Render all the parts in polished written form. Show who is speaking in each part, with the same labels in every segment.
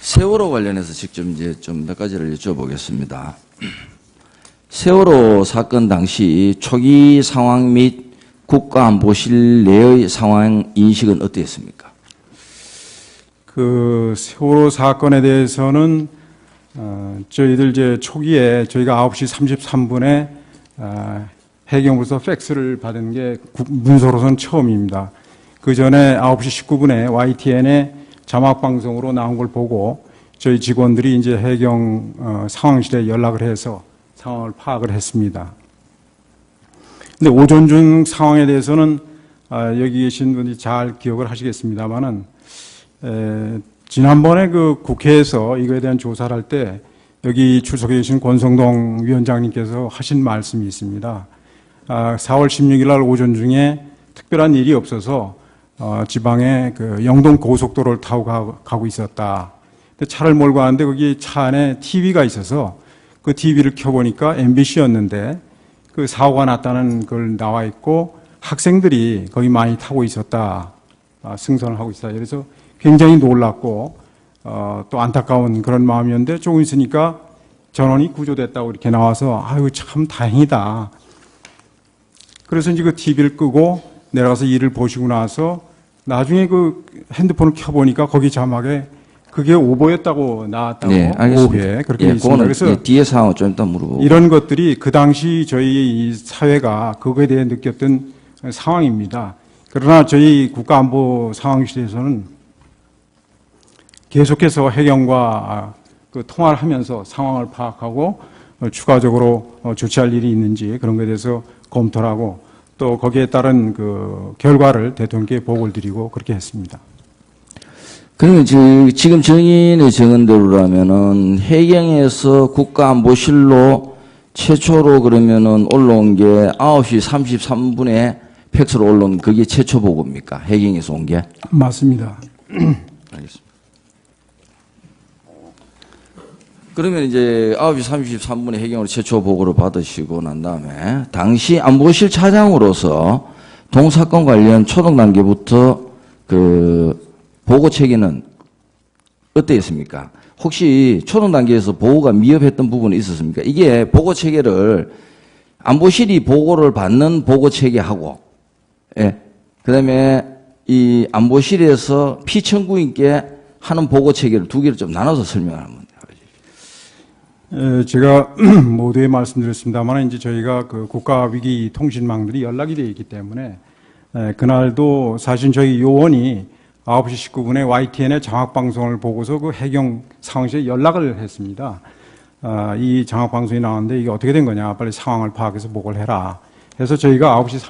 Speaker 1: 세월호 관련해서 직접 이제 좀 몇 가지를 여쭤보겠습니다. 세월호 사건 당시 초기 상황 및 국가안보실 내의 상황 인식은 어땠습니까?
Speaker 2: 그 세월호 사건에 대해서는 저희들 이제 초기에 저희가 9시 33분에 해경으로서 팩스를 받은 게 문서로서는 처음입니다. 그 전에 9시 19분에 YTN에 자막 방송으로 나온 걸 보고 저희 직원들이 이제 해경 상황실에 연락을 해서 상황을 파악을 했습니다. 근데 오전 중 상황에 대해서는 여기 계신 분이 잘 기억을 하시겠습니다만은 지난번에 그 국회에서 이거에 대한 조사를 할 때 여기 출석해 계신 권성동 위원장님께서 하신 말씀이 있습니다. 4월 16일 날 오전 중에 특별한 일이 없어서 지방에 그 영동 고속도로를 타고 가고 있었다. 근데 차를 몰고 가는데 거기 차 안에 TV가 있어서 그 TV를 켜보니까 MBC였는데 그 사고가 났다는 걸 나와 있고 학생들이 거기 많이 타고 있었다. 승선을 하고 있었다. 그래서 굉장히 놀랐고 또 안타까운 그런 마음이었는데 조금 있으니까 전원이 구조됐다고 이렇게 나와서 아유 참 다행이다. 그래서 이제 그 TV를 끄고 내려가서 일을 보시고 나서 나중에 그 핸드폰을 켜보니까 거기 자막에 그게 오보였다고 나왔다고.
Speaker 1: 네, 알겠습니다.
Speaker 2: 오후에 그렇게 있습니다. 그래서
Speaker 1: 뒤에 상황을 좀 이따 물어보고.
Speaker 2: 이런 것들이 그 당시 저희 이 사회가 그거에 대해 느꼈던 상황입니다. 그러나 저희 국가안보 상황실에서는 계속해서 해경과 그 통화를 하면서 상황을 파악하고 추가적으로 조치할 일이 있는지 그런 것에 대해서 검토를 하고 또 거기에 따른 그 결과를 대통령께 보고를 드리고 그렇게 했습니다.
Speaker 1: 그러면 지금 정인의 정언대로라면은 해경에서 국가안보실로 최초로 그러면은 올라온 게 9시 33분에 팩스로 올라온 그게 최초 보고입니까? 해경에서 온 게?
Speaker 2: 맞습니다.
Speaker 1: 알겠습니다. 그러면 이제 9시 33분에 해경으로 최초 보고를 받으시고 난 다음에 당시 안보실 차장으로서 동사건 관련 초동 단계부터 그 보고 체계는 어땠습니까? 혹시 초동 단계에서 보고가 미흡했던 부분이 있었습니까? 이게 보고 체계를 안보실이 보고를 받는 보고 체계하고, 예, 그다음에 이 안보실에서 피청구인께 하는 보고 체계를 두 개를 좀 나눠서 설명하면.
Speaker 2: 제가 모두에 말씀드렸습니다만 이제 저희가 그 국가위기 통신망들이 연락이 되어 있기 때문에 그날도 사실 저희 요원이 9시 19분에 YTN의 장학방송을 보고서 그 해경 상황실에 연락을 했습니다. 이 장학방송이 나왔는데 이게 어떻게 된 거냐, 빨리 상황을 파악해서 보고를 해라. 그래서 저희가 9시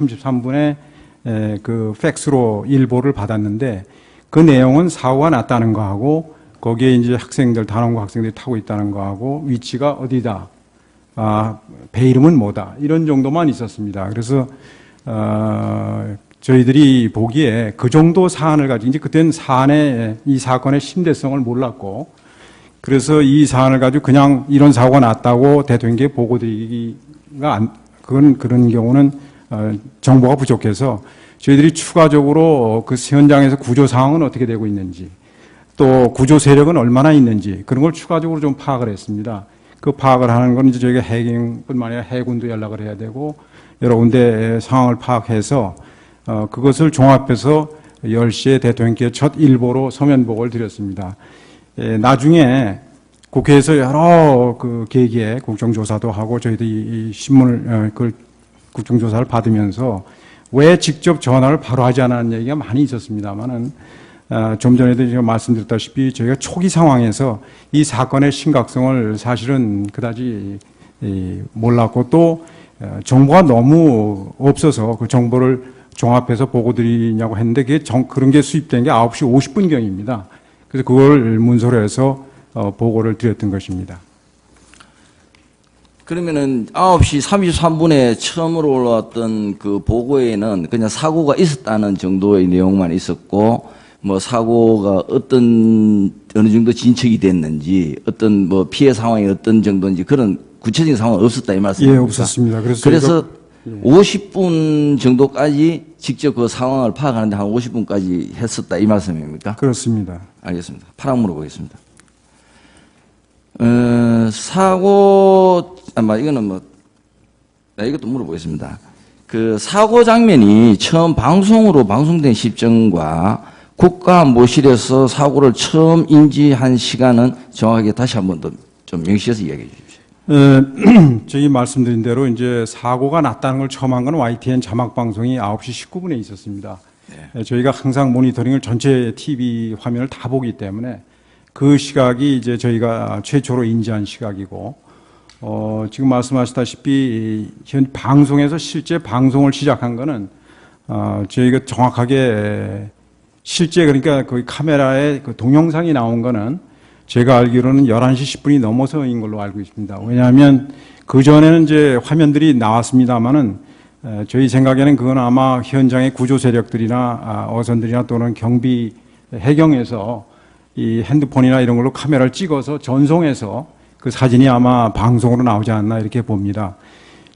Speaker 2: 33분에 그 팩스로 일보를 받았는데 그 내용은 사고가 났다는 거하고 거기에 이제 학생들, 단원고 학생들이 타고 있다는 거하고 위치가 어디다, 배 이름은 뭐다, 이런 정도만 있었습니다. 그래서 저희들이 보기에 그 정도 사안을 가지고 이제 그때는 이 사건의 심대성을 몰랐고 그래서 이 사안을 가지고 그냥 이런 사고가 났다고 대통령께 보고드리기가 그런 경우는 정보가 부족해서 저희들이 추가적으로 그 현장에서 구조 상황은 어떻게 되고 있는지 또 구조 세력은 얼마나 있는지 그런 걸 추가적으로 좀 파악을 했습니다. 그 파악을 하는 건 이제 저희가 해경뿐만 아니라 해군도 연락을 해야 되고 여러 군데 상황을 파악해서 그것을 종합해서 10시에 대통령께 첫 일보로 서면 보고를 드렸습니다. 나중에 국회에서 여러 그 계기에 국정조사도 하고 저희들이 이 신문을 그 국정조사를 받으면서 왜 직접 전화를 바로 하지 않았는 얘기가 많이 있었습니다만은 좀 전에도 제가 말씀드렸다시피 저희가 초기 상황에서 이 사건의 심각성을 사실은 그다지 몰랐고 또 정보가 너무 없어서 그 정보를 종합해서 보고 드리냐고 했는데 그런 게 수입된 게 9시 50분경입니다. 그래서 그걸 문서로 해서 보고를 드렸던 것입니다.
Speaker 1: 그러면은 9시 33분에 처음으로 올라왔던 그 보고에는 그냥 사고가 있었다는 정도의 내용만 있었고 뭐 사고가 어느 정도 진척이 됐는지 어떤 뭐 피해 상황이 어떤 정도인지 그런 구체적인 상황은 없었다 이 말씀입니까?
Speaker 2: 예, 없었습니다.
Speaker 1: 그래서 50분 정도까지 직접 그 상황을 파악하는데 한 50분까지 했었다 이 말씀입니까?
Speaker 2: 그렇습니다.
Speaker 1: 알겠습니다. 파랑 물어보겠습니다. 이거는 뭐, 이것도 물어보겠습니다. 그 사고 장면이 처음 방송으로 방송된 시점과 국가안보실에서 사고를 처음 인지한 시간은 정확하게 다시 한 번 더 좀 명시해서 이야기해 주십시오.
Speaker 2: 저희 말씀드린 대로 이제 사고가 났다는 걸 처음 한 건 YTN 자막 방송이 9시 19분에 있었습니다. 저희가 항상 모니터링을 전체 TV 화면을 다 보기 때문에 그 시각이 이제 저희가 최초로 인지한 시각이고, 지금 말씀하셨다시피 현 방송에서 실제 방송을 시작한 거는 저희가 정확하게 실제 그러니까 그 카메라에 그 동영상이 나온 거는 제가 알기로는 11시 10분이 넘어서인 걸로 알고 있습니다. 왜냐하면 그 전에는 이제 화면들이 나왔습니다만은 저희 생각에는 그건 아마 현장의 구조 세력들이나 어선들이나 또는 경비 해경에서 이 핸드폰이나 이런 걸로 카메라를 찍어서 전송해서 그 사진이 아마 방송으로 나오지 않나 이렇게 봅니다.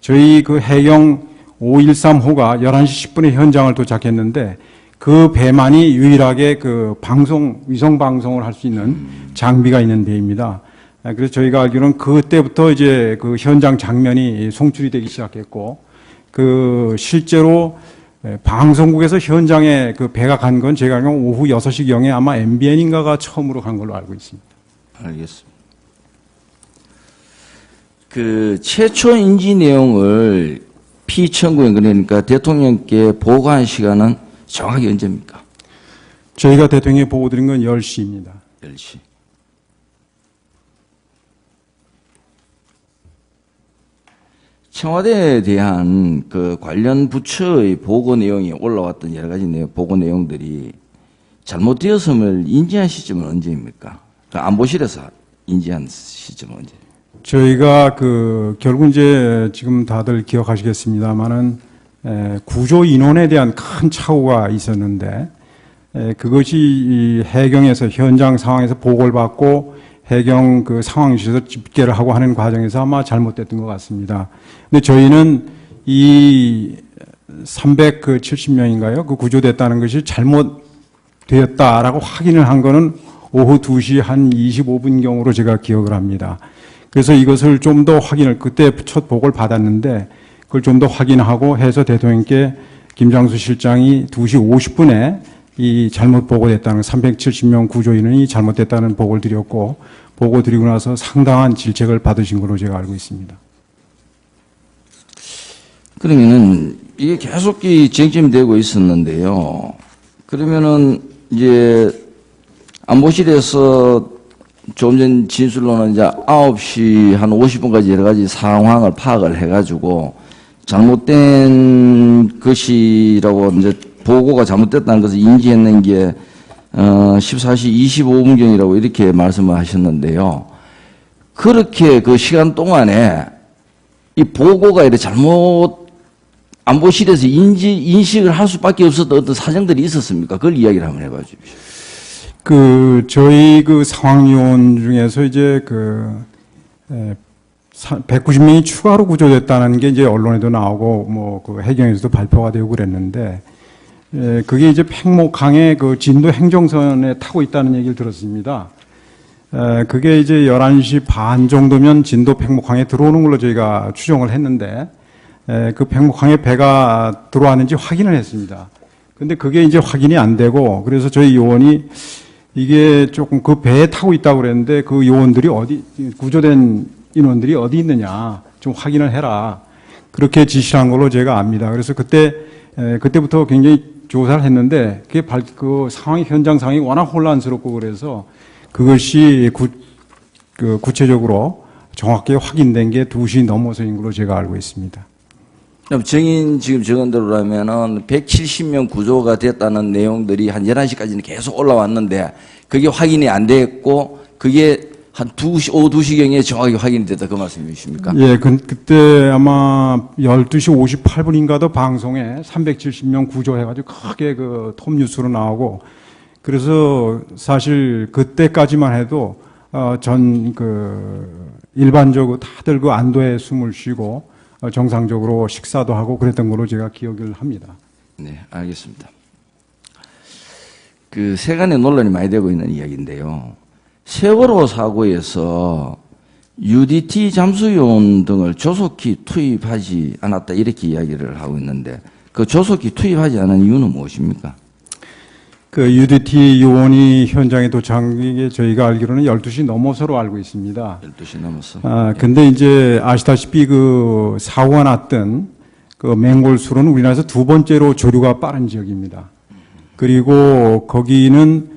Speaker 2: 저희 그 해경 513호가 11시 10분에 현장을 도착했는데 그 배만이 유일하게 그 방송, 위성 방송을 할 수 있는 장비가 있는 배입니다. 그래서 저희가 알기로는 그때부터 이제 그 현장 장면이 송출이 되기 시작했고, 그 실제로 방송국에서 현장에 그 배가 간 건 제가 알기로는 오후 6시경에 아마 MBN인가가 처음으로 간 걸로 알고 있습니다.
Speaker 1: 알겠습니다. 그 최초 인지 내용을 피청구인 그러니까 대통령께 보고한 시간은 정확히 언제입니까?
Speaker 2: 저희가 대통령에 보고 드린 건 10시입니다.
Speaker 1: 10시. 청와대에 대한 그 관련 부처의 보고 내용이 올라왔던 여러 가지 보고 내용들이 잘못되었음을 인지한 시점은 언제입니까? 그 안보실에서 인지한 시점은 언제?
Speaker 2: 저희가 그 결국 이제 지금 다들 기억하시겠습니다만은 구조 인원에 대한 큰 착오가 있었는데 그것이 이 해경에서 현장 상황에서 보고를 받고 해경 그 상황실에서 집계를 하고 하는 과정에서 아마 잘못됐던 것 같습니다. 근데 저희는 이 370명인가요? 그 구조됐다는 것이 잘못되었다라고 확인을 한 거는 오후 2시 한 25분경으로 제가 기억을 합니다. 그래서 이것을 좀 더 확인을, 그때 첫 보고를 받았는데 그걸 좀 더 확인하고 해서 대통령께 김장수 실장이 2시 50분에 이 잘못 보고됐다는 370명 구조인원이 잘못됐다는 보고를 드렸고, 보고 드리고 나서 상당한 질책을 받으신 걸로 제가 알고 있습니다.
Speaker 1: 그러면은 이게 계속 이 쟁점이 되고 있었는데요. 그러면은 이제 안보실에서 좀 전 진술로는 이제 9시 한 50분까지 여러 가지 상황을 파악을 해가지고 잘못된 것이라고 이제 보고가 잘못됐다는 것을 인지했는 게 14시 25분경이라고 이렇게 말씀을 하셨는데요. 그렇게 그 시간 동안에 이 보고가 이렇게 잘못 안보실에서 인식을 할 수밖에 없었던 어떤 사정들이 있었습니까? 그걸 이야기를 한번 해봐 주십시오.
Speaker 2: 저희 그 상황요원 중에서 이제 190명이 추가로 구조됐다는 게 이제 언론에도 나오고 뭐 그 해경에서도 발표가 되고 그랬는데, 그게 이제 팽목항의 그 진도 행정선에 타고 있다는 얘기를 들었습니다. 그게 이제 11시 반 정도면 진도 팽목항에 들어오는 걸로 저희가 추정을 했는데, 그 팽목항에 배가 들어왔는지 확인을 했습니다. 근데 그게 이제 확인이 안 되고, 그래서 저희 요원이 이게 조금 그 배에 타고 있다고 그랬는데 그 요원들이 구조된 인원들이 어디 있느냐 좀 확인을 해라. 그렇게 지시한 걸로 제가 압니다. 그래서 그때부터 굉장히 조사를 했는데 그 상황이, 현장 상황이 워낙 혼란스럽고 그래서 그것이 구체적으로 정확하게 확인된 게 2시 넘어서인 걸로 제가 알고 있습니다.
Speaker 1: 그럼 지금 정언대로라면은 170명 구조가 됐다는 내용들이 한 11시까지는 계속 올라왔는데 그게 확인이 안 됐고 그게 한 오후 2시경에 정확하게 확인이 됐다 그 말씀이십니까?
Speaker 2: 예, 그때 아마 12시 58분인가도 방송에 370명 구조해가지고 크게 그 톱뉴스로 나오고, 그래서 사실 그때까지만 해도 일반적으로 다들 그 안도의 숨을 쉬고 정상적으로 식사도 하고 그랬던 걸로 제가 기억을 합니다.
Speaker 1: 네, 알겠습니다. 그 세간에 논란이 많이 되고 있는 이야기인데요. 세월호 사고에서 UDT 잠수요원 등을 조속히 투입하지 않았다 이렇게 이야기를 하고 있는데 그 조속히 투입하지 않은 이유는 무엇입니까?
Speaker 2: 그 UDT 요원이 현장에 도착한 게 저희가 알기로는 12시 넘어서로 알고 있습니다.
Speaker 1: 12시 넘었어.
Speaker 2: 근데 이제 아시다시피 그 사고가 났던 그 맹골수로는 우리나라에서 두 번째로 조류가 빠른 지역입니다. 그리고 거기는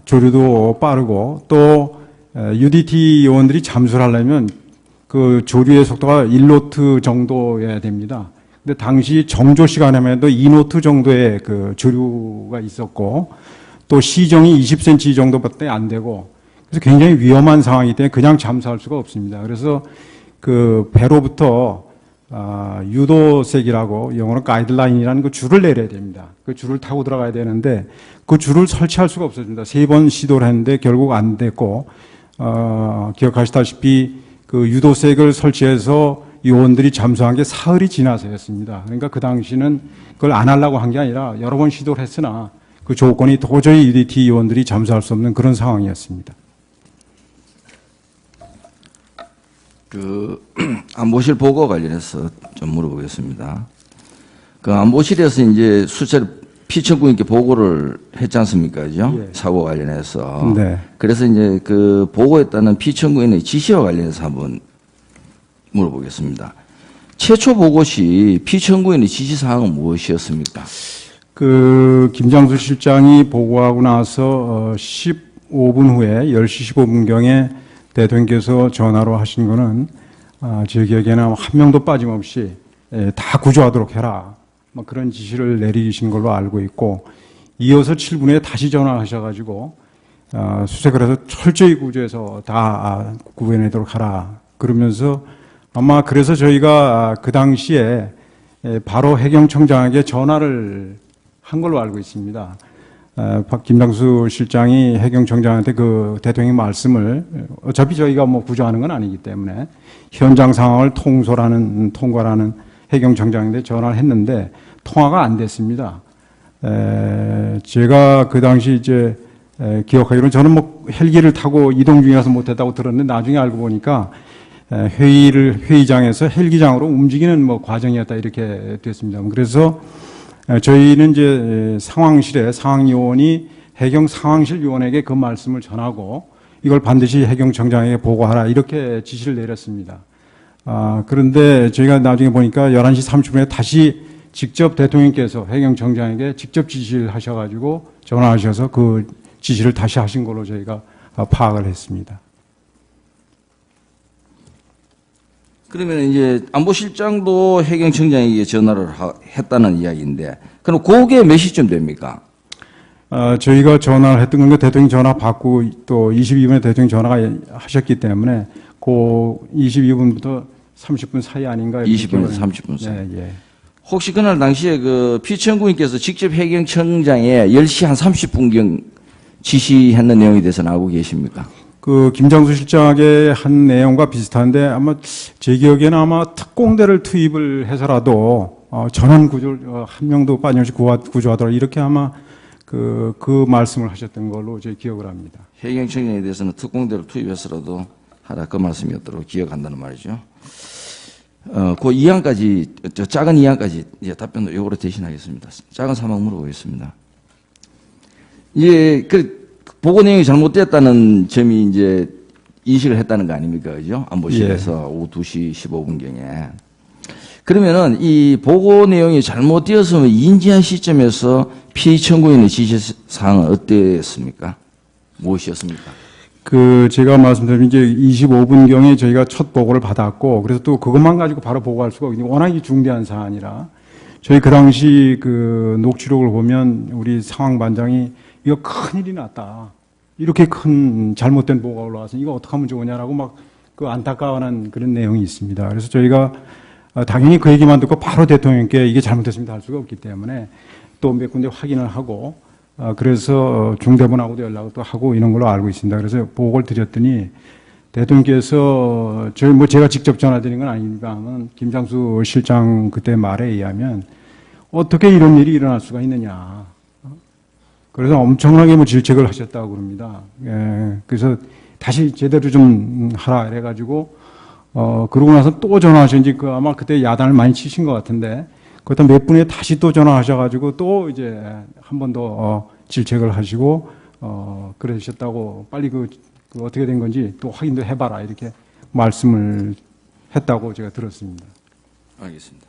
Speaker 2: 조류도 빠르고 또 UDT 요원들이 잠수를 하려면 그 조류의 속도가 1노트 정도여야 됩니다. 근데 당시 정조 시간에만 해도 2노트 정도의 그 조류가 있었고 또 시정이 20cm 정도밖에 안 되고 그래서 굉장히 위험한 상황이기 때문에 그냥 잠수할 수가 없습니다. 그래서 그 배로부터 유도색이라고 영어로 가이드라인이라는 그 줄을 내려야 됩니다. 그 줄을 타고 들어가야 되는데 그 줄을 설치할 수가 없었습니다. 3번 시도를 했는데 결국 안 됐고 기억하시다시피 그 유도색을 설치해서 요원들이 잠수한 게 사흘이 지나서였습니다. 그러니까 그 당시는 그걸 안 하려고 한 게 아니라 여러 번 시도를 했으나 그 조건이 도저히 UDT 요원들이 잠수할 수 없는 그런 상황이었습니다.
Speaker 1: 그 안보실 보고 관련해서 좀 물어보겠습니다. 그 안보실에서 이제 수차례 피청구인께 보고를 했지 않습니까, 그죠?
Speaker 2: 예.
Speaker 1: 사고 관련해서.
Speaker 2: 네.
Speaker 1: 그래서 이제 그 보고했다는 피청구인의 지시와 관련해서 한번 물어보겠습니다. 최초 보고 시 피청구인의 지시 사항은 무엇이었습니까?
Speaker 2: 그 김장수 실장이 보고하고 나서 15분 후에 10시 15분경에 대통령께서 전화로 하신 거는 제 기억에는 한 명도 빠짐없이 다 구조하도록 해라. 뭐 그런 지시를 내리신 걸로 알고 있고 이어서 7분에 다시 전화하셔가지고 수색을 해서 철저히 구조해서 다 구해내도록 하라. 그러면서 아마 그래서 저희가 그 당시에 바로 해경청장에게 전화를 한 걸로 알고 있습니다. 김장수 실장이 해경청장한테 그 대통령 말씀을 어차피 저희가 뭐 구조하는 건 아니기 때문에 현장 상황을 통과라는 해경청장한테 전화를 했는데 통화가 안 됐습니다. 제가 그 당시 이제 기억하기로는 저는 뭐 헬기를 타고 이동 중이라서 못했다고 들었는데 나중에 알고 보니까 회의장에서 헬기장으로 움직이는 뭐 과정이었다 이렇게 됐습니다. 그래서 저희는 이제 상황실에 상황요원이 해경 상황실 요원에게 그 말씀을 전하고 이걸 반드시 해경청장에게 보고하라 이렇게 지시를 내렸습니다. 그런데 저희가 나중에 보니까 11시 30분에 다시 직접 대통령께서 해경청장에게 직접 지시를 하셔가지고 전화하셔서 그 지시를 다시 하신 걸로 저희가 파악을 했습니다.
Speaker 1: 그러면 이제 안보실장도 해경청장에게 전화를 했다는 이야기인데, 그럼 그게 몇 시쯤 됩니까?
Speaker 2: 저희가 전화를 했던 건 대통령 전화 받고 또 22분에 대통령 전화가 하셨기 때문에 그 22분부터 30분 사이 아닌가?
Speaker 1: 20분에서 30분 사이.
Speaker 2: 네, 예.
Speaker 1: 혹시 그날 당시에 그 피청구인께서 직접 해경청장에 10시 한 30분경 지시했는 내용에 대해서는 알고 계십니까?
Speaker 2: 그 김장수 실장에게 한 내용과 비슷한데 아마 제 기억에는 아마 특공대를 투입을 해서라도 전원 구조 한 명도 빠짐없이 구조하더라 이렇게 아마 그 말씀을 하셨던 걸로 제 기억을 합니다.
Speaker 1: 해경청장에 대해서는 특공대를 투입해서라도 하라 그 말씀이었도록 기억한다는 말이죠. 그 이항까지 저 작은 이항까지 이제 답변을 요거로 대신하겠습니다. 작은 사망 물어보겠습니다. 예, 그 보고 내용이 잘못됐다는 점이 이제 인식을 했다는 거 아닙니까? 그죠? 안보실에서 오후 2시 15분경에. 그러면은 이 보고 내용이 잘못되었으면 인지한 시점에서 피의 청구인의 지시사항은 어땠습니까? 무엇이었습니까?
Speaker 2: 제가 말씀드린 이제 25분경에 저희가 첫 보고를 받았고 그래서 또 그것만 가지고 바로 보고할 수가 없는데 워낙 중대한 사안이라 저희 그 당시 그 녹취록을 보면 우리 상황반장이 이거 큰일이 났다. 이렇게 큰 잘못된 보고가 올라와서 이거 어떻게 하면 좋으냐라고 막 그 안타까워하는 그런 내용이 있습니다. 그래서 저희가 당연히 그 얘기만 듣고 바로 대통령께 이게 잘못됐습니다 할 수가 없기 때문에 또 몇 군데 확인을 하고 그래서 중대본하고도 연락을 또 하고 이런 걸로 알고 있습니다. 그래서 보고를 드렸더니 대통령께서 제가 직접 전화드린 건 아닙니다만 김장수 실장 그때 말에 의하면 어떻게 이런 일이 일어날 수가 있느냐. 그래서 엄청나게 질책을 하셨다고 그럽니다. 그래서 다시 제대로 좀 하라 이래가지고 그러고 나서 또 전화하셨는지 아마 그때 야단을 많이 치신 것 같은데 그렇다 몇 분에 다시 또 전화하셔가지고 또 이제 한 번 더 질책을 하시고 그러셨다고 빨리 그 어떻게 된 건지 또 확인도 해봐라 이렇게 말씀을 했다고 제가 들었습니다.
Speaker 1: 알겠습니다.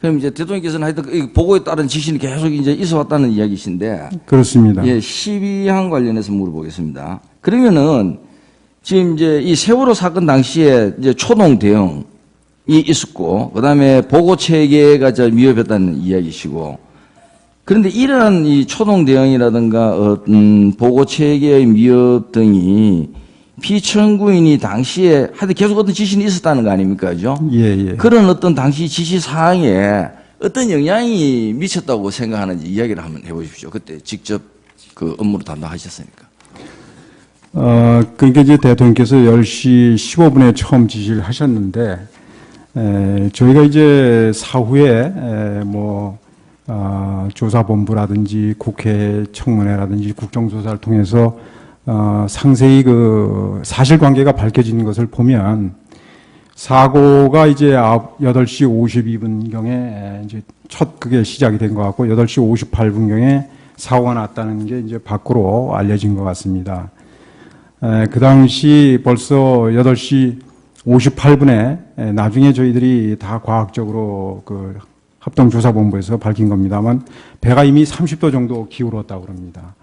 Speaker 1: 그럼 이제 대통령께서는 하여튼 이 보고에 따른 지시는 계속 이제 있어 왔다는 이야기이신데.
Speaker 2: 그렇습니다.
Speaker 1: 예, 12항 관련해서 물어보겠습니다. 그러면은 지금 이제 이 세월호 사건 당시에 이제 초동 대응이 있었고, 그 다음에 보고 체계가 미흡했다는 이야기시고, 그런데 이러한 이 초동 대응이라든가 보고 체계의 미흡 등이 피청구인이 당시에 하여튼 계속 어떤 지시는 있었다는 거 아닙니까? 그죠?
Speaker 2: 예.
Speaker 1: 그런 어떤 당시 지시 사항에 어떤 영향이 미쳤다고 생각하는지 이야기를 한번 해보십시오. 그때 직접 그 업무를 담당하셨으니까.
Speaker 2: 그러니까 이제 대통령께서 10시 15분에 처음 지시를 하셨는데, 저희가 이제 사후에, 조사본부라든지 국회 청문회라든지 국정조사를 통해서, 상세히 그 사실관계가 밝혀지는 것을 보면, 사고가 이제 8시 52분경에 이제 그게 시작이 된 것 같고, 8시 58분경에 사고가 났다는 게 이제 밖으로 알려진 것 같습니다. 그 당시 벌써 8시 58분에 나중에 저희들이 다 과학적으로 그 합동조사본부에서 밝힌 겁니다만 배가 이미 30도 정도 기울었다고 그럽니다.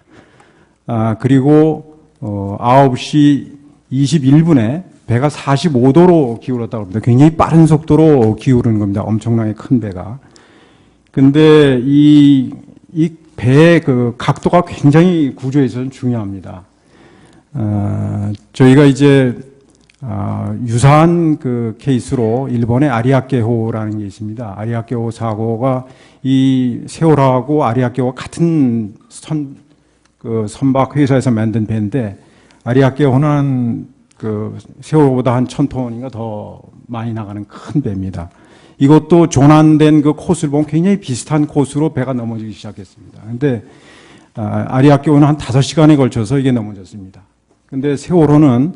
Speaker 2: 그리고 9시 21분에 배가 45도로 기울었다고 합니다. 굉장히 빠른 속도로 기울는 겁니다. 엄청나게 큰 배가. 근데 이 배의 그 각도가 굉장히 구조에 있어서는 중요합니다. 저희가 이제 유사한 그 케이스로 일본의 아리아케호라는 게 있습니다. 아리아케호 사고가 이 세월호하고 아리아케호가 같은 선박 회사에서 만든 배인데 아리아케호는 그 세월호보다 한 1000톤인가 더 많이 나가는 큰 배입니다. 이것도 조난된 그 코스를 보면 굉장히 비슷한 코스로 배가 넘어지기 시작했습니다. 근데 아리아케호는 한 5시간에 걸쳐서 이게 넘어졌습니다. 근데 세월호는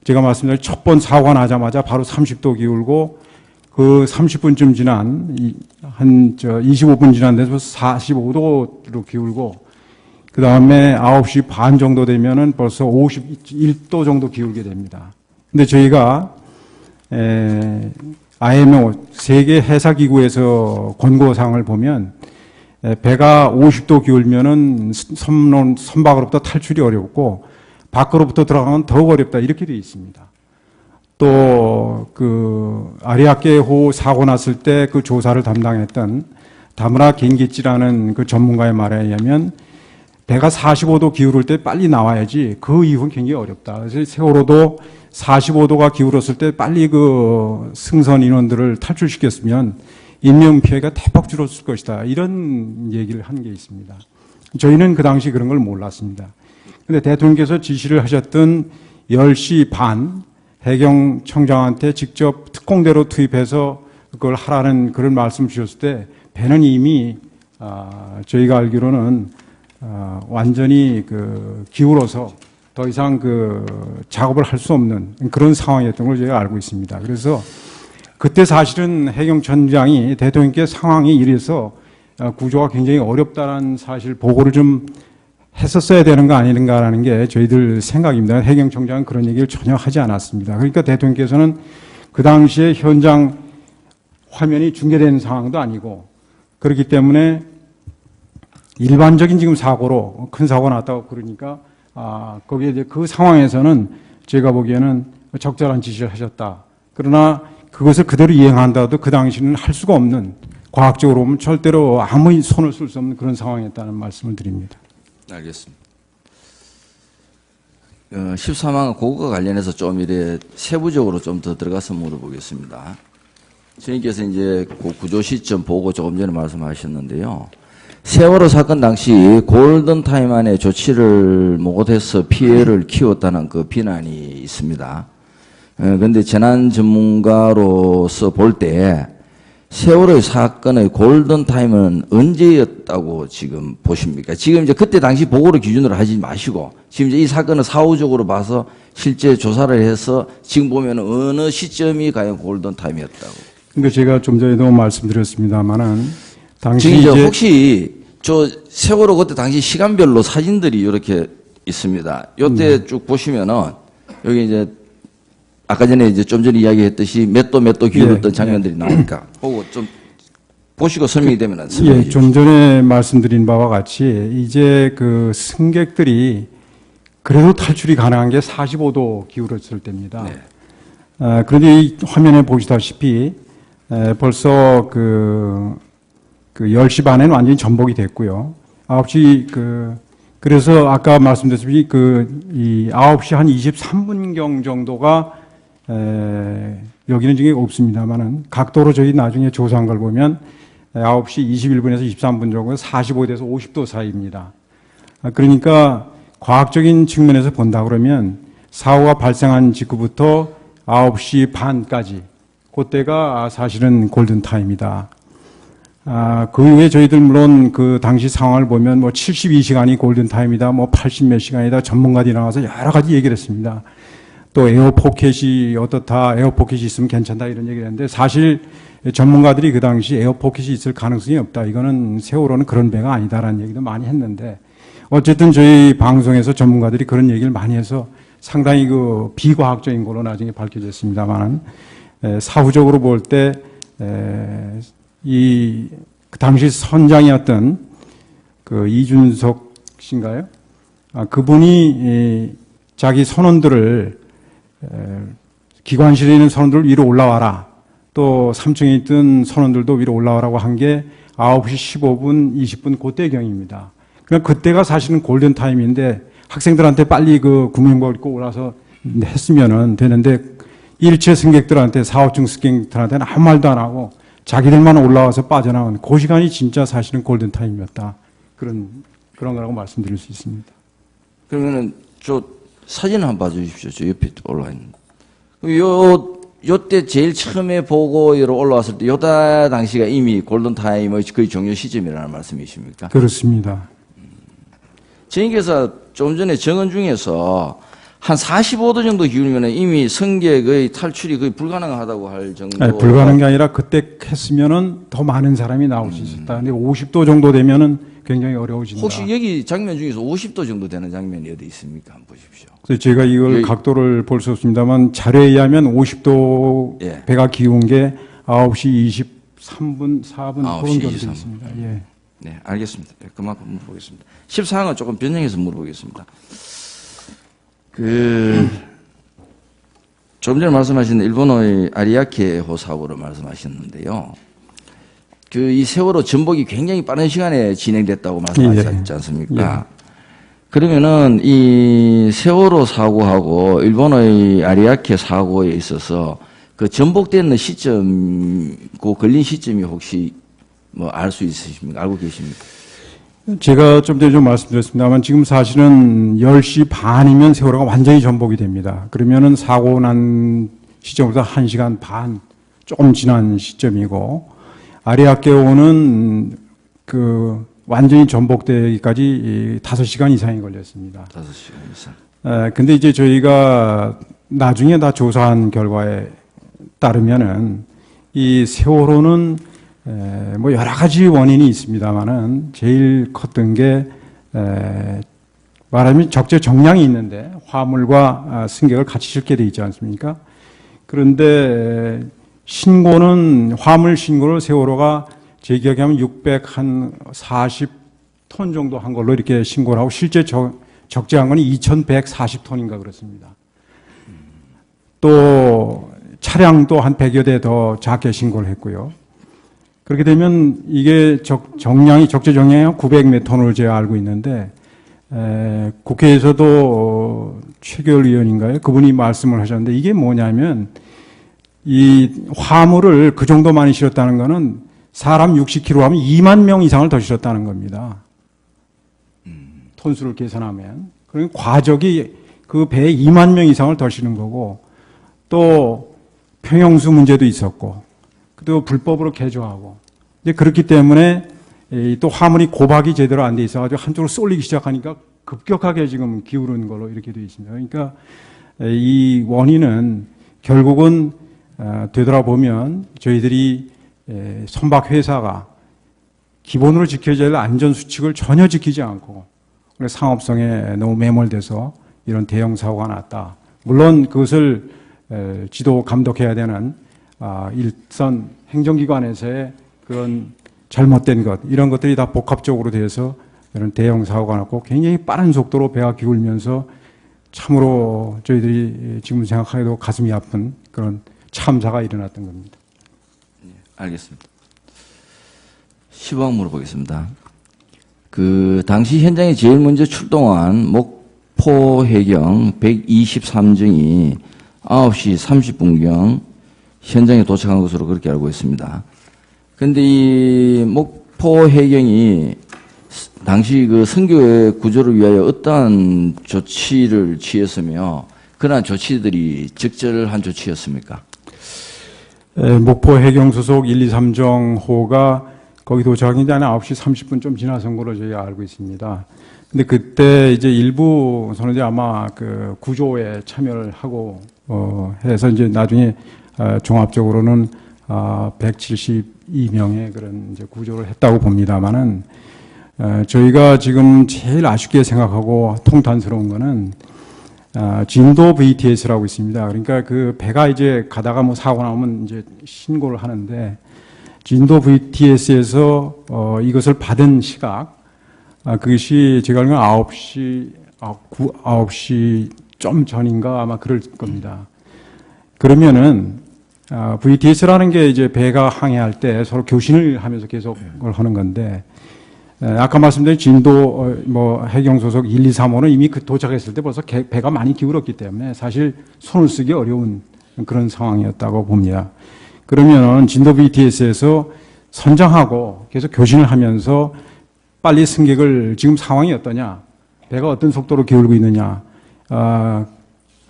Speaker 2: 제가 말씀드린 첫 번 사고가 나자마자 바로 30도 기울고 그 30분쯤 지난 한 25분 지난 데서 45도로 기울고 그 다음에 9시 반 정도 되면은 벌써 51도 정도 기울게 됩니다. 근데 저희가 IMO 세계 해사 기구에서 권고 사항을 보면 배가 50도 기울면은 선박으로부터 탈출이 어렵고 밖으로부터 들어가면 더욱 어렵다 이렇게 되어 있습니다. 또 그 아리아케호 사고 났을 때 그 조사를 담당했던 다무라 겐기치라는 그 전문가의 말에 의하면 배가 45도 기울을 때 빨리 나와야지 그 이후는 굉장히 어렵다. 그래서 세월호도 45도가 기울었을 때 빨리 그 승선 인원들을 탈출시켰으면 인명 피해가 대폭 줄었을 것이다. 이런 얘기를 한 게 있습니다. 저희는 그 당시 그런 걸 몰랐습니다. 근데 대통령께서 지시를 하셨던 10시 반 해경청장한테 직접 특공대로 투입해서 그걸 하라는 그런 말씀 주셨을 때 배는 이미 저희가 알기로는 완전히 그 기울어서 더 이상 그 작업을 할 수 없는 그런 상황이었던 걸 저희가 알고 있습니다. 그래서 그때 사실은 해경청장이 대통령께 상황이 이래서 구조가 굉장히 어렵다는 사실 보고를 좀 했었어야 되는 거 아닌가라는 게 저희들 생각입니다. 해경청장은 그런 얘기를 전혀 하지 않았습니다. 그러니까 대통령께서는 그 당시에 현장 화면이 중계된 상황도 아니고 그렇기 때문에 일반적인 지금 사고로 큰 사고가 났다고 그러니까 거기에 이제 그 상황에서는 제가 보기에는 적절한 지시를 하셨다. 그러나 그것을 그대로 이행한다도 그 당시는 할 수가 없는 과학적으로 보면 절대로 아무 손을 쓸 수 없는 그런 상황이었다는 말씀을 드립니다.
Speaker 1: 알겠습니다. 13항 그거와 관련해서 좀 이래 세부적으로 좀 더 들어가서 물어보겠습니다. 선생님께서 이제 그 구조 시점 보고 조금 전에 말씀하셨는데요. 세월호 사건 당시 골든타임 안에 조치를 못해서 피해를 키웠다는 그 비난이 있습니다. 그런데 재난 전문가로서 볼 때 세월호의 사건의 골든타임은 언제였다고 지금 보십니까? 지금 이제 그때 당시 보고를 기준으로 하지 마시고, 지금 이제 이 사건을 사후적으로 봐서 실제 조사를 해서 지금 보면 어느 시점이 과연 골든타임이었다고.
Speaker 2: 그러니까 제가 좀 전에도 말씀드렸습니다만은, 당시
Speaker 1: 지금
Speaker 2: 이제
Speaker 1: 혹시 저 세월호 그때 당시 시간별로 사진들이 이렇게 있습니다. 요때 쭉 보시면은 여기 이제 아까 전에 이제 좀 전에 이야기했듯이 몇 도 기울었던 장면들이 나오니까 보고 좀 보시고 설명이 되면 설명해
Speaker 2: 예,
Speaker 1: 주십시오.
Speaker 2: 좀 전에 말씀드린 바와 같이 이제 그 승객들이 그래도 탈출이 가능한 게 45도 기울었을 때입니다.
Speaker 1: 네.
Speaker 2: 그런데 이 화면에 보시다시피 벌써 그 10시 반에는 완전히 전복이 됐고요. 9시 그래서 아까 말씀드렸듯이 이 9시 한 23분경 정도가 여기는 지금 없습니다만은 각도로 저희 나중에 조사한 걸 보면 9시 21분에서 23분 정도 45도에서 50도 사이입니다. 그러니까 과학적인 측면에서 본다 그러면 사고가 발생한 직후부터 9시 반까지 그때가 사실은 골든타임이다. 그 이후에 저희들 물론 그 당시 상황을 보면 뭐 72시간이 골든타임이다, 뭐 80 몇 시간이다, 전문가들이 나와서 여러 가지 얘기를 했습니다. 또 에어포켓이 어떻다, 에어포켓이 있으면 괜찮다 이런 얘기를 했는데 사실 전문가들이 그 당시 에어포켓이 있을 가능성이 없다. 이거는 세월호는 그런 배가 아니다라는 얘기도 많이 했는데 어쨌든 저희 방송에서 전문가들이 그런 얘기를 많이 해서 상당히 그 비과학적인 걸로 나중에 밝혀졌습니다만 사후적으로 볼 때 그 당시 선장이었던 그 이준석 씨인가요? 그분이 자기 선원들을 기관실에 있는 선원들 위로 올라와라. 또 3층에 있던 선원들도 위로 올라와라고 한 게 9시 15분, 20분 그때경입니다. 그러니까 그때가 사실은 골든타임인데 학생들한테 빨리 그 구명복 입고 올라서 했으면은 되는데 일체 승객들한테 4, 5층 승객들한테는 아무 말도 안 하고 자기들만 올라와서 빠져나온 그 시간이 진짜 사실은 골든타임이었다. 그런 거라고 말씀드릴 수 있습니다.
Speaker 1: 그러면은 저 사진 한번 봐주십시오. 저 옆에 올라와 있는. 요때 제일 처음에 보고로 올라왔을 때 요다 당시가 이미 골든타임의 거의 종료 시점이라는 말씀이십니까?
Speaker 2: 그렇습니다.
Speaker 1: 저희께서 좀 전에 정원 중에서 한 45도 정도 기울면 이미 승객의 탈출이 거의 불가능하다고 할 정도.
Speaker 2: 아니, 불가능한 게 아니라 그때 했으면은 더 많은 사람이 나올 수 있었다. 근데 50도 정도 되면은 굉장히 어려워진다.
Speaker 1: 혹시 여기 장면 중에서 50도 정도 되는 장면이 어디 있습니까? 한번 보십시오.
Speaker 2: 그래서 제가 이걸 각도를 볼 수 없습니다만 자료에 의하면 50도
Speaker 1: 예.
Speaker 2: 배가 기운 게 9시 23분, 4분 그런
Speaker 1: 9시
Speaker 2: 경우도
Speaker 1: 23분.
Speaker 2: 있습니다. 예.
Speaker 1: 네, 알겠습니다. 그만큼 물어보겠습니다. 14항은 조금 변형해서 물어보겠습니다. 좀 전에 말씀하신 일본의 아리아케호 사고를 말씀하셨는데요. 이 세월호 전복이 굉장히 빠른 시간에 진행됐다고 말씀하셨지 않습니까?
Speaker 2: 예.
Speaker 1: 그러면은 이 세월호 사고하고 일본의 아리아케 사고에 있어서 그 전복되는 시점, 그 걸린 시점이 혹시 뭐 알 수 있으십니까? 알고 계십니까?
Speaker 2: 제가 좀 전에 좀 말씀드렸습니다만 지금 사실은 10시 반이면 세월호가 완전히 전복이 됩니다. 그러면은 사고 난 시점보다 1시간 반 조금 지난 시점이고 아리아케호는 완전히 전복되기까지 5시간 이상이 걸렸습니다.
Speaker 1: 5시간 이상.
Speaker 2: 근데 이제 저희가 나중에 다 조사한 결과에 따르면은 이 세월호는 뭐 여러 가지 원인이 있습니다만은 제일 컸던 게 말하면 적재 정량이 있는데 화물과 승객을 같이 실게 돼 있지 않습니까? 그런데 신고는 화물 신고를 세월호가 제 기억에 하면 640톤 정도 한 걸로 이렇게 신고를 하고 실제 적재한 건 2140톤인가 그렇습니다. 또 차량도 한 100여 대 더 작게 신고를 했고요. 그렇게 되면 이게 적재 정량이 900 몇 톤으로 제가 알고 있는데 국회에서도 최결 의원인가요? 그분이 말씀을 하셨는데 이게 뭐냐면 이 화물을 그 정도 많이 실었다는 거는 사람 60kg 하면 2만 명 이상을 더 실었다는 겁니다. 톤수를 계산하면. 그러니까 과적이 그 배에 2만 명 이상을 더 실은 거고 또 평형수 문제도 있었고 또 불법으로 개조하고 이제 그렇기 때문에 또 화물이 고박이 제대로 안 돼 있어가지고 한쪽으로 쏠리기 시작하니까 급격하게 지금 기울은 걸로 이렇게 되어 있습니다. 그러니까 이 원인은 결국은 되돌아보면 저희들이 선박 회사가 기본으로 지켜져야 할 안전 수칙을 전혀 지키지 않고 상업성에 너무 매몰돼서 이런 대형 사고가 났다. 물론 그것을 지도 감독해야 되는 일선 행정기관에서의 그런 잘못된 것 이런 것들이 다 복합적으로 돼서 이런 대형 사고가 났고 굉장히 빠른 속도로 배가 기울면서 참으로 저희들이 지금 생각하기도 가슴이 아픈 그런 참사가 일어났던 겁니다.
Speaker 1: 알겠습니다. 10억 물어보겠습니다. 그 당시 현장에 제일 먼저 출동한 목포 해경 123정이 9시 30분경 현장에 도착한 것으로 그렇게 알고 있습니다. 그런데 이 목포 해경이 당시 그 선교의 구조를 위하여 어떠한 조치를 취했으며 그러한 조치들이 적절한 조치였습니까?
Speaker 2: 목포 해경 소속 123정호가 거기 도착한 게 한 9시 30분 좀 지나선 걸로 저희가 알고 있습니다. 근데 그때 이제 일부 선원들이 아마 그 구조에 참여를 하고 해서 이제 나중에 종합적으로는 172명의 그런 이제 구조를 했다고 봅니다만은 저희가 지금 제일 아쉽게 생각하고 통탄스러운 거는 진도 VTS라고 있습니다. 그러니까 그 배가 이제 가다가 뭐 사고 나면 이제 신고를 하는데 진도 VTS에서 이것을 받은 시각 그것이 제가 알기로는 9시 좀 전인가 아마 그럴 겁니다. 그러면은 VTS라는 게 이제 배가 항해할 때 서로 교신을 하면서 계속 그걸 하는 건데 아까 말씀드린 진도 해경 소속 1, 2, 3호는 이미 그 도착했을 때 벌써 배가 많이 기울었기 때문에 사실 손을 쓰기 어려운 그런 상황이었다고 봅니다. 그러면은 진도 VTS에서 선장하고 계속 교신을 하면서 빨리 승객을 지금 상황이 어떠냐, 배가 어떤 속도로 기울고 있느냐,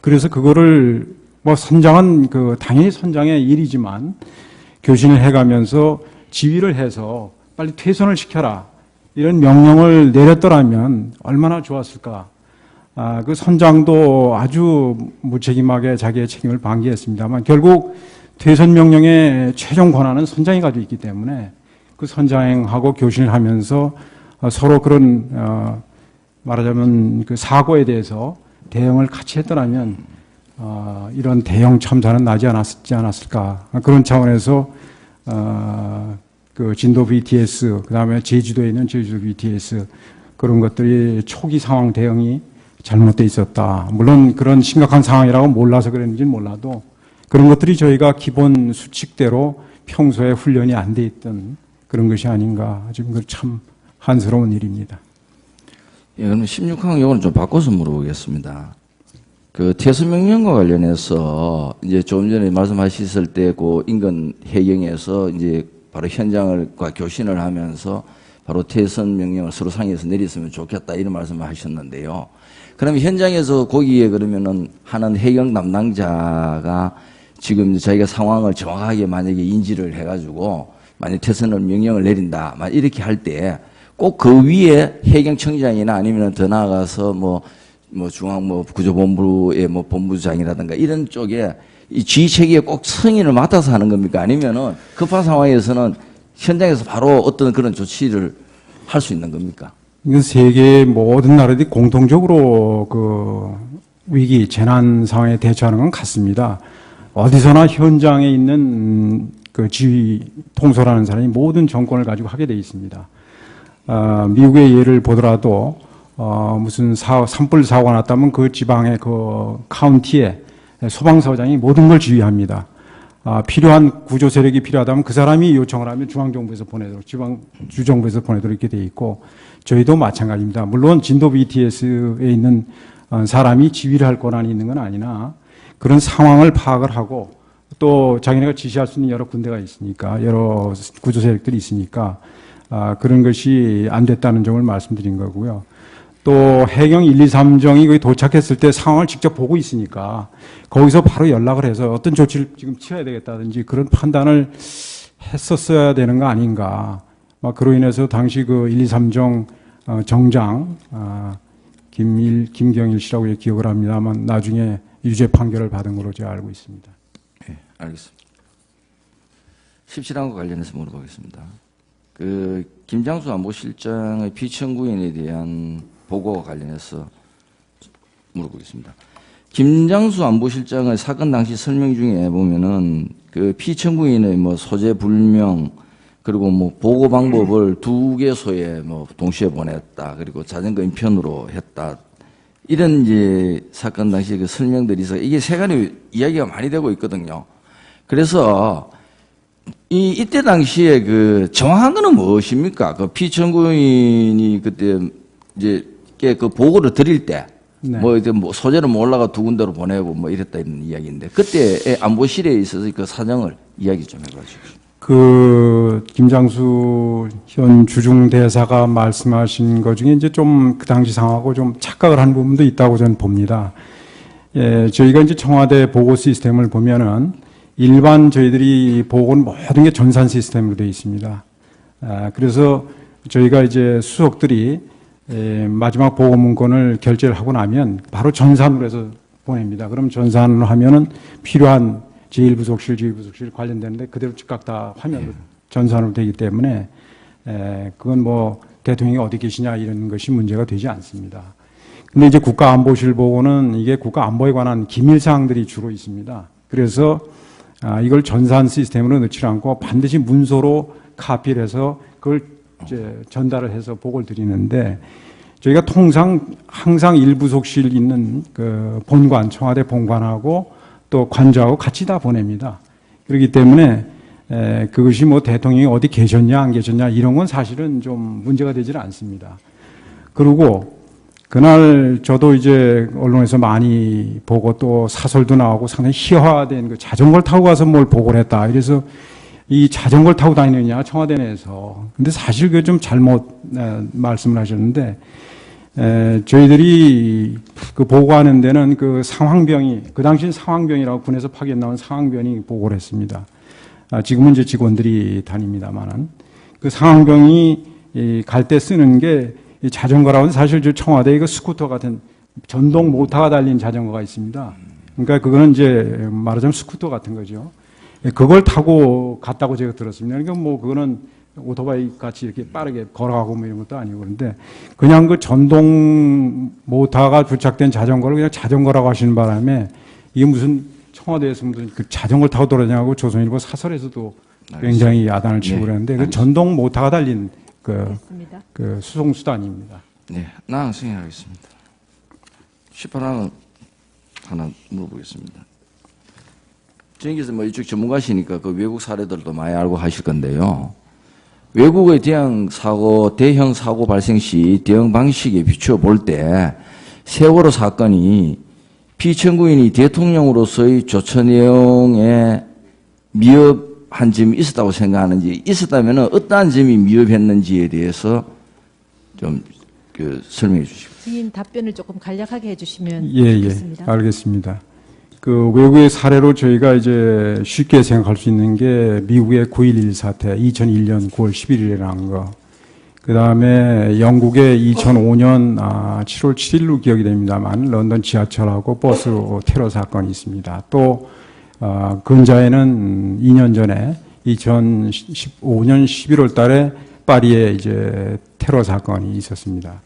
Speaker 2: 그래서 그거를 뭐 선장은 당연히 선장의 일이지만 교신을 해가면서 지휘를 해서 빨리 퇴선을 시켜라. 이런 명령을 내렸더라면 얼마나 좋았을까. 그 선장도 아주 무책임하게 자기의 책임을 방기했습니다만 결국 퇴선 명령의 최종 권한은 선장이 가지고 있기 때문에 그 선장하고 교신을 하면서 서로 그런 말하자면 그 사고에 대해서 대응을 같이 했더라면 이런 대형 참사는 나지 않았을까. 그런 차원에서 그 진도 VTS, 그 다음에 제주도에 있는 제주도 VTS 그런 것들이 초기 상황 대응이 잘못돼 있었다. 물론 그런 심각한 상황이라고 몰라서 그랬는지는 몰라도 그런 것들이 저희가 기본 수칙대로 평소에 훈련이 안 돼 있던 그런 것이 아닌가. 지금 참 한스러운 일입니다.
Speaker 1: 예, 그럼 16항 요거는 좀 바꿔서 물어보겠습니다. 그 퇴선 명령과 관련해서 이제 조금 전에 말씀하셨을 때 그 인근 해경에서 이제 바로 현장과 교신을 하면서 바로 퇴선 명령을 서로 상의해서 내렸으면 좋겠다 이런 말씀을 하셨는데요. 그러면 현장에서 거기에 그러면은 하는 해경 담당자가 지금 자기가 상황을 정확하게 만약에 인지를 해가지고 만약 퇴선을 명령을 내린다, 막 이렇게 할 때 꼭 그 위에 해경청장이나 아니면 더 나아가서 뭐 중앙 구조본부의 본부장이라든가 이런 쪽에 이 지휘체계에 꼭 승인을 맡아서 하는 겁니까? 아니면은 급한 상황에서는 현장에서 바로 어떤 그런 조치를 할 수 있는 겁니까?
Speaker 2: 이건 세계 모든 나라들이 공통적으로 그 위기, 재난 상황에 대처하는 건 같습니다. 어디서나 현장에 있는 그 지휘, 통솔하는 사람이 모든 정권을 가지고 하게 돼 있습니다. 미국의 예를 보더라도 무슨 산불 사고가 났다면 그 지방의 그 카운티에 소방서장이 모든 걸 지휘합니다. 필요한 구조 세력이 필요하다면 그 사람이 요청을 하면 중앙정부에서 보내도록, 주정부에서 보내도록 이렇게 돼 있고, 저희도 마찬가지입니다. 물론 진도 BTS에 있는 사람이 지휘를 할 권한이 있는 건 아니나 그런 상황을 파악을 하고 또 자기네가 지시할 수 있는 여러 군대가 있으니까, 여러 구조 세력들이 있으니까 그런 것이 안 됐다는 점을 말씀드린 거고요. 또 해경 1, 2, 3정이 거기 도착했을 때 상황을 직접 보고 있으니까 거기서 바로 연락을 해서 어떤 조치를 지금 취해야 되겠다든지 그런 판단을 했었어야 되는 거 아닌가. 막 그로 인해서 당시 그 123정 정장 김경일 씨라고 기억을 합니다만 나중에 유죄 판결을 받은 걸로 제가 알고 있습니다.
Speaker 1: 네, 알겠습니다. 17항과 관련해서 물어보겠습니다. 그 김장수 안보실장의 피청구인에 대한 보고와 관련해서 물어보겠습니다. 김장수 안보실장의 사건 당시 설명 중에 보면은 그 피청구인의 뭐 소재 불명 그리고 뭐 보고 방법을 2개소에 뭐 동시에 보냈다. 그리고 자전거 인편으로 했다. 이런 이제 사건 당시 그 설명들이 있어 이게 세간에 이야기가 많이 되고 있거든요. 그래서 이때 당시에 그 정확한 거는 무엇입니까? 그 피청구인이 그때 이제 그 보고를 드릴 때
Speaker 2: 네.
Speaker 1: 뭐 이제 뭐 소재를 몰라가 2군데로 보내고 뭐 이랬다 이런 이야기인데 그때 안보실에 있어서 그 사정을 이야기 좀 해봐주십시오.
Speaker 2: 그 김장수 현 주중 대사가 말씀하신 것 중에 이제 좀 그 당시 상황하고 좀 착각을 한 부분도 있다고 저는 봅니다. 예, 저희가 이제 청와대 보고 시스템을 보면은 일반 저희들이 보고는 모든 게 전산 시스템으로 되어 있습니다. 그래서 저희가 이제 수석들이 마지막 보고 문건을 결제를 하고 나면 바로 전산으로 해서 보냅니다. 그럼 전산으로 하면은 필요한 제1부속실 관련되는데 그대로 즉각 다 화면으로 전산으로 되기 때문에 그건 뭐 대통령이 어디 계시냐 이런 것이 문제가 되지 않습니다. 근데 이제 국가안보실 보고는 이게 국가안보에 관한 기밀사항들이 주로 있습니다. 그래서 이걸 전산 시스템으로 넣지 않고 반드시 문서로 카피를 해서 그걸 이제 전달을 해서 보고를 드리는데 저희가 통상 항상 1부속실 있는 그 본관, 청와대 본관하고 또 관저하고 같이 다 보냅니다. 그렇기 때문에 그것이 뭐 대통령이 어디 계셨냐 안 계셨냐 이런 건 사실은 좀 문제가 되지는 않습니다. 그리고 그날 저도 이제 언론에서 많이 보고 또 사설도 나오고 상당히 희화화된 그 자전거를 타고 가서 뭘 보고를 했다. 그래서 이 자전거를 타고 다니느냐 청와대 내에서. 근데 사실 그게 좀 잘못 말씀을 하셨는데 저희들이 그 보고하는 데는 그 상황병이 그 당시엔 상황병이라고 군에서 파견 나온 상황병이 보고를 했습니다. 지금은 이제 직원들이 다닙니다만은 그 상황병이 갈 때 쓰는 게 이 자전거라고 사실 저 청와대 이거 스쿠터 같은 전동 모터가 달린 자전거가 있습니다. 그러니까 그거는 이제 말하자면 스쿠터 같은 거죠. 그걸 타고 갔다고 제가 들었습니다. 그러니까 뭐 그거는 오토바이 같이 이렇게 빠르게 걸어가고 뭐 이런 것도 아니고 그런데 그냥 그 전동 모터가 부착된 자전거를 그냥 자전거라고 하시는 바람에 이게 무슨 청와대에서 무슨 그 자전거를 타고 돌아다니냐고 조선일보 사설에서도 굉장히 야단을 치고 그랬는데 그 전동 모터가 달린 그 수송수단입니다.
Speaker 1: 네, 나랑 승인하겠습니다. 18항은 하나 물어보겠습니다. 정님께서 뭐 이쪽 전문가시니까 그 외국 사례들도 많이 알고 하실 건데요. 외국의 대형 사고 발생 시 대응 방식에 비추어 볼 때 세월호 사건이 피청구인이 대통령으로서의 조처 내용에 미흡한 점이 있었다고 생각하는지 있었다면 어떠한 점이 미흡했는지에 대해서 좀 설명해 주시고.
Speaker 3: 증인 답변을 조금 간략하게 해주시면
Speaker 2: 예,
Speaker 3: 좋겠습니다.
Speaker 2: 알겠습니다. 그 외국의 사례로 저희가 이제 쉽게 생각할 수 있는 게 미국의 9.11 사태, 2001년 9월 11일에 난 거. 그 다음에 영국의 2005년 7월 7일로 기억이 됩니다만 런던 지하철하고 버스 테러 사건이 있습니다. 또 근자에는 2년 전에 2015년 11월 달에 파리에 이제 테러 사건이 있었습니다.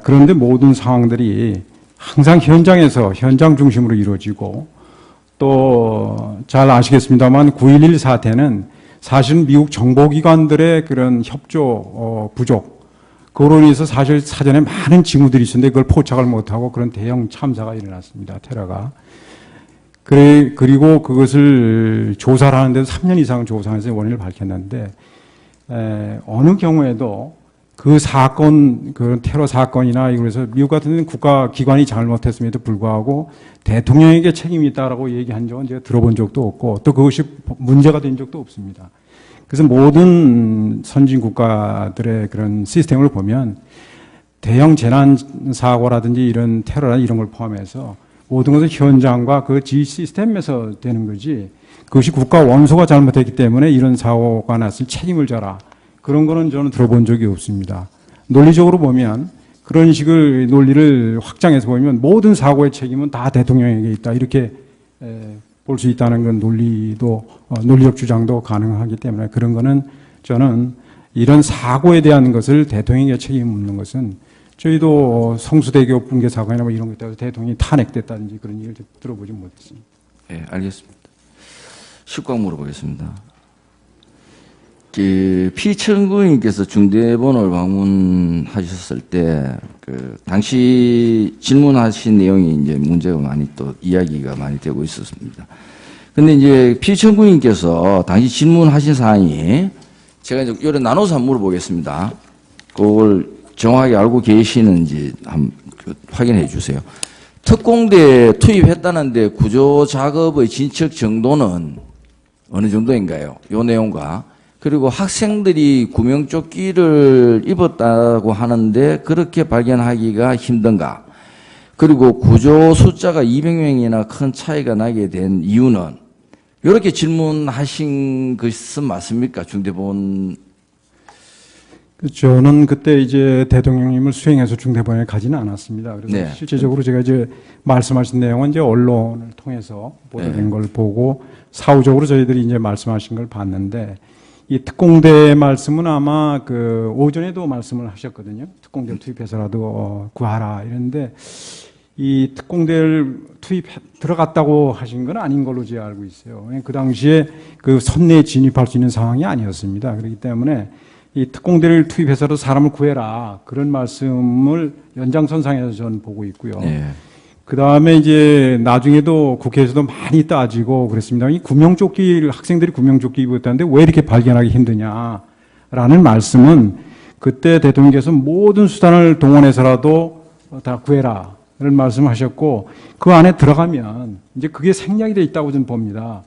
Speaker 2: 그런데 모든 상황들이 항상 현장 중심으로 이루어지고 또 잘 아시겠습니다만 9.11 사태는 사실 미국 정보기관들의 그런 협조 부족 그로 인해서 사실 사전에 많은 징후들이 있었는데 그걸 포착을 못하고 그런 대형 참사가 일어났습니다. 테러가. 그리고 그것을 조사를 하는데도 3년 이상 조사해서 원인을 밝혔는데 어느 경우에도 그 사건, 그 테러 사건이나 그래서 미국 같은 데는 국가기관이 잘못했음에도 불구하고 대통령에게 책임이 있다라고 얘기한 적은 제가 들어본 적도 없고 또 그것이 문제가 된 적도 없습니다. 그래서 모든 선진 국가들의 그런 시스템을 보면 대형 재난 사고라든지 이런 테러나 이런 걸 포함해서 모든 것은 현장과 그 지휘 시스템에서 되는 거지. 그것이 국가 원소가 잘못했기 때문에 이런 사고가 났을 책임을 져라. 그런 거는 저는 들어본 적이 없습니다. 논리적으로 보면 그런 식의 논리를 확장해서 보면 모든 사고의 책임은 다 대통령에게 있다. 이렇게 볼 수 있다는 건 논리적 주장도 가능하기 때문에 그런 거는 저는 이런 사고에 대한 것을 대통령에게 책임을 묻는 것은 저희도 성수대교 붕괴 사고나 뭐 이런 것 때문에 대통령이 탄핵됐다든지 그런 얘기를 들어보지 못했습니다.
Speaker 1: 네, 알겠습니다. 10강 물어보겠습니다. 피청구인께서 중대본을 방문하셨을 때, 당시 질문하신 내용이 이제 문제가 많이 또 이야기가 많이 되고 있었습니다. 근데 이제 피청구인께서 당시 질문하신 사항이 제가 이제 요래 나눠서 한번 물어보겠습니다. 그걸 정확하게 알고 계시는지 한번 확인해 주세요. 특공대 투입했다는데 구조 작업의 진척 정도는 어느 정도인가요? 요 내용과 그리고 학생들이 구명조끼를 입었다고 하는데 그렇게 발견하기가 힘든가? 그리고 구조 숫자가 200명이나 큰 차이가 나게 된 이유는 이렇게 질문하신 것은 맞습니까? 중대본.
Speaker 2: 저는 그때 이제 대통령님을 수행해서 중대본에 가지는 않았습니다. 그래서
Speaker 1: 네.
Speaker 2: 실제적으로 제가 이제 말씀하신 내용은 이제 언론을 통해서 보도된
Speaker 1: 네.
Speaker 2: 걸 보고 사후적으로 저희들이 이제 말씀하신 걸 봤는데 이 특공대 말씀은 아마 그 오전에도 말씀을 하셨거든요. 특공대를 투입해서라도 구하라 이랬는데 이 특공대를 들어갔다고 하신 건 아닌 걸로 제가 알고 있어요. 그 당시에 그 선내에 진입할 수 있는 상황이 아니었습니다. 그렇기 때문에 이 특공대를 투입해서도 사람을 구해라 그런 말씀을 연장선상에서 저는 보고 있고요.
Speaker 1: 네.
Speaker 2: 그 다음에 이제 나중에도 국회에서도 많이 따지고 그랬습니다. 이 구명조끼를 학생들이 구명조끼 입었다는데 왜 이렇게 발견하기 힘드냐라는 말씀은 그때 대통령께서 모든 수단을 동원해서라도 다 구해라 이런 말씀하셨고 그 안에 들어가면 이제 그게 생략이 돼 있다고 저는 봅니다.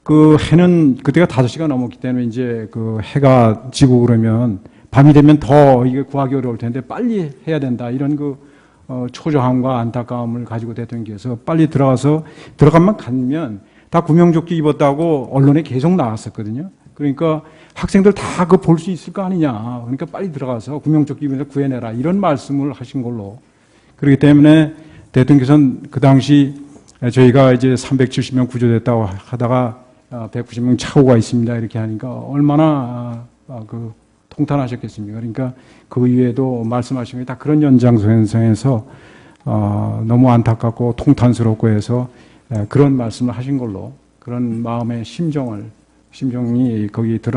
Speaker 2: 그 해는 그때가 5시가 넘었기 때문에 이제 그 해가 지고 그러면 밤이 되면 더 이게 구하기 어려울 텐데 빨리 해야 된다 이런 초조함과 안타까움을 가지고 대통령께서 빨리 들어가면 가면 다 구명조끼 입었다고 언론에 계속 나왔었거든요. 그러니까 학생들 다 그거 볼 수 있을 거 아니냐. 그러니까 빨리 들어가서 구명조끼 입어서 구해내라. 이런 말씀을 하신 걸로. 그렇기 때문에 대통령께서는 그 당시 저희가 이제 370명 구조됐다고 하다가 190명 착오가 있습니다. 이렇게 하니까 얼마나 통탄하셨겠습니까? 그러니까 그 이외에도 말씀하신 게 다 그런 연장선상에서 너무 안타깝고 통탄스럽고 해서 그런 말씀을 하신 걸로 그런 마음의 심정이 거기 드러